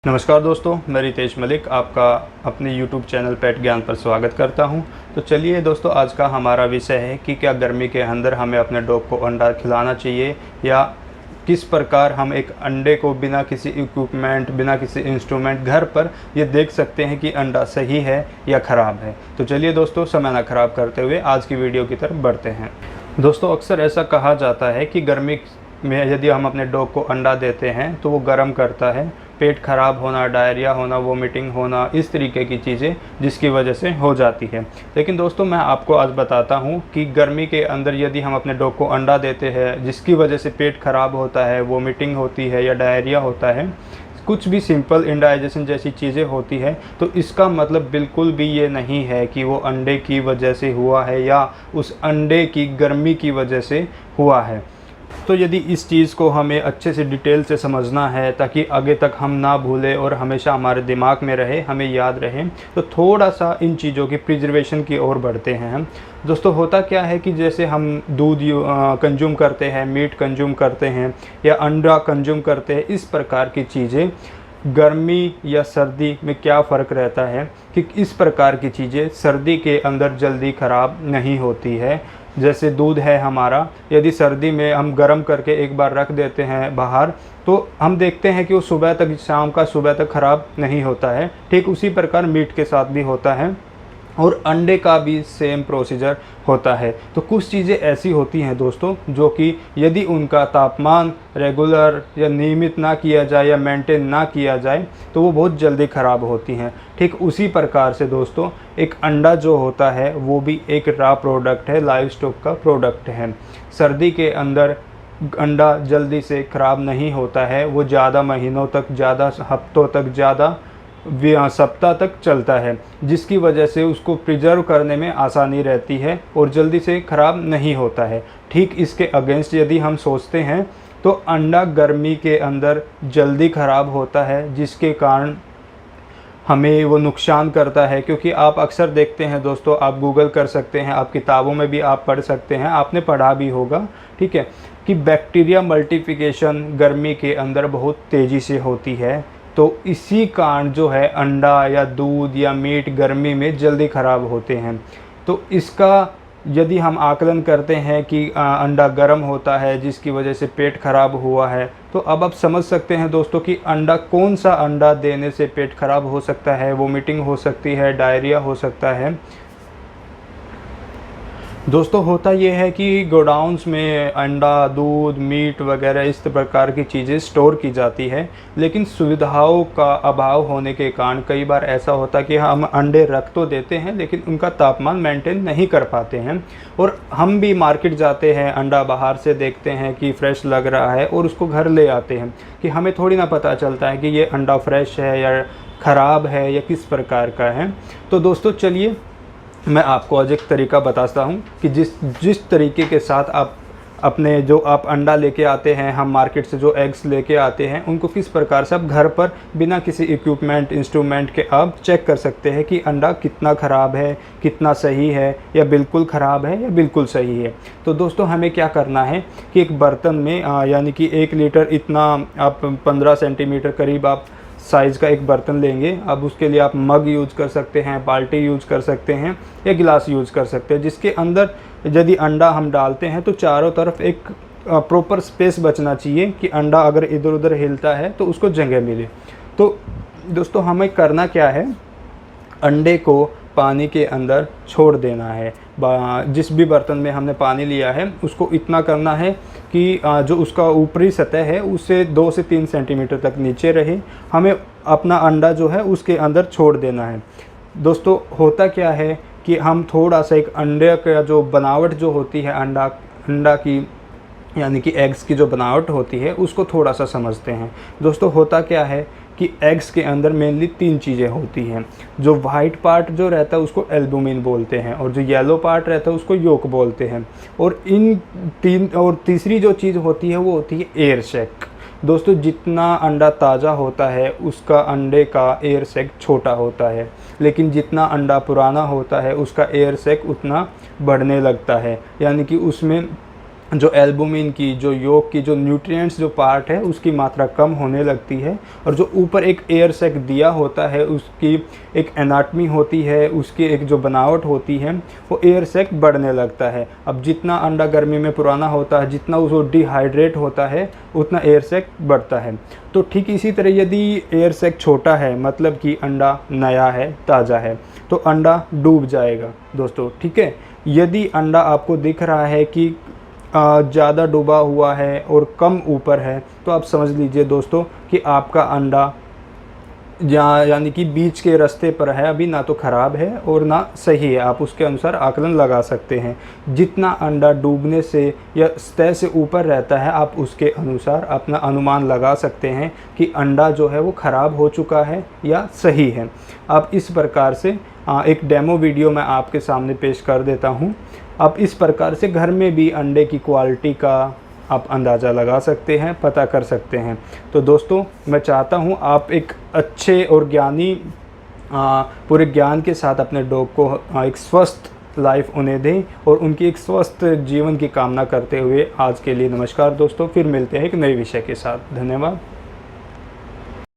नमस्कार दोस्तों, मैं रितेश मलिक आपका अपने YouTube चैनल पेट ज्ञान पर स्वागत करता हूं। तो चलिए दोस्तों, आज का हमारा विषय है कि क्या गर्मी के अंदर हमें अपने डॉग को अंडा खिलाना चाहिए या किस प्रकार हम एक अंडे को बिना किसी इक्विपमेंट, बिना किसी इंस्ट्रूमेंट घर पर ये देख सकते हैं कि अंडा सही है या ख़राब है। तो चलिए दोस्तों, समय ना ख़राब करते हुए आज की वीडियो की तरफ बढ़ते हैं। दोस्तों, अक्सर ऐसा कहा जाता है कि गर्मी में यदि हम अपने डॉग को अंडा देते हैं तो वो गर्म करता है, पेट खराब होना, डायरिया होना, वोमिटिंग होना, इस तरीके की चीज़ें जिसकी वजह से हो जाती है। लेकिन दोस्तों, मैं आपको आज बताता हूँ कि गर्मी के अंदर यदि हम अपने डॉग को अंडा देते हैं जिसकी वजह से पेट खराब होता है, वोमिटिंग होती है या डायरिया होता है, कुछ भी सिंपल इंडाइजेशन जैसी चीज़ें होती है, तो इसका मतलब बिल्कुल भी ये नहीं है कि वो अंडे की वजह से हुआ है या उस अंडे की गर्मी की वजह से हुआ है। तो यदि इस चीज़ को हमें अच्छे से डिटेल से समझना है ताकि आगे तक हम ना भूलें और हमेशा हमारे दिमाग में रहे, हमें याद रहे, तो थोड़ा सा इन चीज़ों की प्रिजर्वेशन की ओर बढ़ते हैं हम। दोस्तों, होता क्या है कि जैसे हम दूध कंज्यूम करते हैं, मीट कंज्यूम करते हैं या अंडा कंज्यूम करते हैं, इस प्रकार की चीज़ें गर्मी या सर्दी में क्या फ़र्क रहता है कि इस प्रकार की चीज़ें सर्दी के अंदर जल्दी ख़राब नहीं होती है। जैसे दूध है हमारा, यदि सर्दी में हम गर्म करके एक बार रख देते हैं बाहर, तो हम देखते हैं कि वो सुबह तक, शाम का सुबह तक ख़राब नहीं होता है। ठीक उसी प्रकार मीट के साथ भी होता है और अंडे का भी सेम प्रोसीजर होता है। तो कुछ चीज़ें ऐसी होती हैं दोस्तों जो कि यदि उनका तापमान रेगुलर या नियमित ना किया जाए या मेंटेन ना किया जाए तो वो बहुत जल्दी ख़राब होती हैं। ठीक उसी प्रकार से दोस्तों, एक अंडा जो होता है वो भी एक रॉ प्रोडक्ट है, लाइव स्टॉक का प्रोडक्ट है। सर्दी के अंदर अंडा जल्दी से ख़राब नहीं होता है, वो ज़्यादा महीनों तक, ज़्यादा हफ्तों तक, ज़्यादा सप्ताह तक चलता है, जिसकी वजह से उसको प्रिजर्व करने में आसानी रहती है और जल्दी से ख़राब नहीं होता है। ठीक इसके अगेंस्ट यदि हम सोचते हैं तो अंडा गर्मी के अंदर जल्दी ख़राब होता है, जिसके कारण हमें वो नुकसान करता है। क्योंकि आप अक्सर देखते हैं दोस्तों, आप गूगल कर सकते हैं, आप किताबों में भी आप पढ़ सकते हैं, आपने पढ़ा भी होगा, ठीक है, कि बैक्टीरिया मल्टीप्लिकेशन गर्मी के अंदर बहुत तेज़ी से होती है। तो इसी कारण जो है अंडा या दूध या मीट गर्मी में जल्दी ख़राब होते हैं। तो इसका यदि हम आकलन करते हैं कि अंडा गर्म होता है जिसकी वजह से पेट खराब हुआ है, तो अब आप समझ सकते हैं दोस्तों कि अंडा, कौन सा अंडा देने से पेट खराब हो सकता है, वोमिटिंग हो सकती है, डायरिया हो सकता है। दोस्तों, होता ये है कि गोडाउन्स में अंडा, दूध, मीट वगैरह इस प्रकार की चीज़ें स्टोर की जाती है, लेकिन सुविधाओं का अभाव होने के कारण कई बार ऐसा होता है कि हम अंडे रख तो देते हैं लेकिन उनका तापमान मेंटेन नहीं कर पाते हैं। और हम भी मार्केट जाते हैं, अंडा बाहर से देखते हैं कि फ़्रेश लग रहा है और उसको घर ले आते हैं, कि हमें थोड़ी ना पता चलता है कि ये अंडा फ्रेश है या ख़राब है या किस प्रकार का है। तो दोस्तों चलिए, मैं आपको आज एक तरीका बताता हूँ कि जिस तरीके के साथ आप अपने जो आप अंडा लेके आते हैं, हम मार्केट से जो एग्स लेके आते हैं, उनको किस प्रकार से आप घर पर बिना किसी इक्विपमेंट, इंस्ट्रूमेंट के आप चेक कर सकते हैं कि अंडा कितना ख़राब है, कितना सही है, या बिल्कुल ख़राब है या बिल्कुल सही है। तो दोस्तों, हमें क्या करना है कि एक बर्तन में यानी कि 1 लीटर इतना, आप 15 सेंटीमीटर करीब आप साइज़ का एक बर्तन लेंगे। अब उसके लिए आप मग यूज़ कर सकते हैं, बाल्टी यूज़ कर सकते हैं या गिलास यूज़ कर सकते हैं, जिसके अंदर यदि अंडा हम डालते हैं तो चारों तरफ एक प्रॉपर स्पेस बचना चाहिए कि अंडा अगर इधर उधर हिलता है तो उसको जगह मिले। तो दोस्तों, हमें करना क्या है, अंडे को पानी के अंदर छोड़ देना है। जिस भी बर्तन में हमने पानी लिया है उसको इतना करना है कि जो उसका ऊपरी सतह है उससे 2 से 3 सेंटीमीटर तक नीचे रहे। हमें अपना अंडा जो है उसके अंदर छोड़ देना है। दोस्तों, होता क्या है कि हम थोड़ा सा एक अंडे का जो बनावट जो होती है, अंडा की यानी कि एग्स की जो बनावट होती है, उसको थोड़ा सा समझते हैं। दोस्तों, होता क्या है कि एग्स के अंदर मेनली 3 चीज़ें होती हैं। जो वाइट पार्ट जो रहता है उसको एल्बुमिन बोलते हैं, और जो येलो पार्ट रहता है उसको योक बोलते हैं, और इन 3, और तीसरी जो चीज़ होती है वो होती है एयर सैक। दोस्तों, जितना अंडा ताज़ा होता है उसका अंडे का एयर सैक छोटा होता है, लेकिन जितना अंडा पुराना होता है उसका एयर सैक उतना बढ़ने लगता है, यानी कि उसमें जो एल्बुमिन की, जो योग की, जो न्यूट्रिएंट्स जो पार्ट है उसकी मात्रा कम होने लगती है। और जो ऊपर एक एयर सैक दिया होता है उसकी एक एनाटमी होती है, उसकी एक जो बनावट होती है, वो एयर सैक बढ़ने लगता है। अब जितना अंडा गर्मी में पुराना होता है, जितना उसको डिहाइड्रेट होता है, उतना एयर सैक बढ़ता है। तो ठीक इसी तरह यदि एयर सैक छोटा है, मतलब कि अंडा नया है, ताज़ा है, तो अंडा डूब जाएगा दोस्तों, ठीक है। यदि अंडा आपको दिख रहा है कि ज़्यादा डूबा हुआ है और कम ऊपर है, तो आप समझ लीजिए दोस्तों कि आपका अंडा यानी कि बीच के रास्ते पर है, अभी ना तो ख़राब है और ना सही है। आप उसके अनुसार आकलन लगा सकते हैं। जितना अंडा डूबने से या सतह से ऊपर रहता है, आप उसके अनुसार अपना अनुमान लगा सकते हैं कि अंडा जो है वो ख़राब हो चुका है या सही है। आप इस प्रकार से एक डेमो वीडियो मैं आपके सामने पेश कर देता हूँ। आप इस प्रकार से घर में भी अंडे की क्वालिटी का आप अंदाज़ा लगा सकते हैं, पता कर सकते हैं। तो दोस्तों, मैं चाहता हूँ आप एक अच्छे और ज्ञानी पूरे ज्ञान के साथ अपने डॉग को एक स्वस्थ लाइफ उन्हें दें और उनकी एक स्वस्थ जीवन की कामना करते हुए आज के लिए नमस्कार दोस्तों। फिर मिलते हैं एक नए विषय के साथ। धन्यवाद।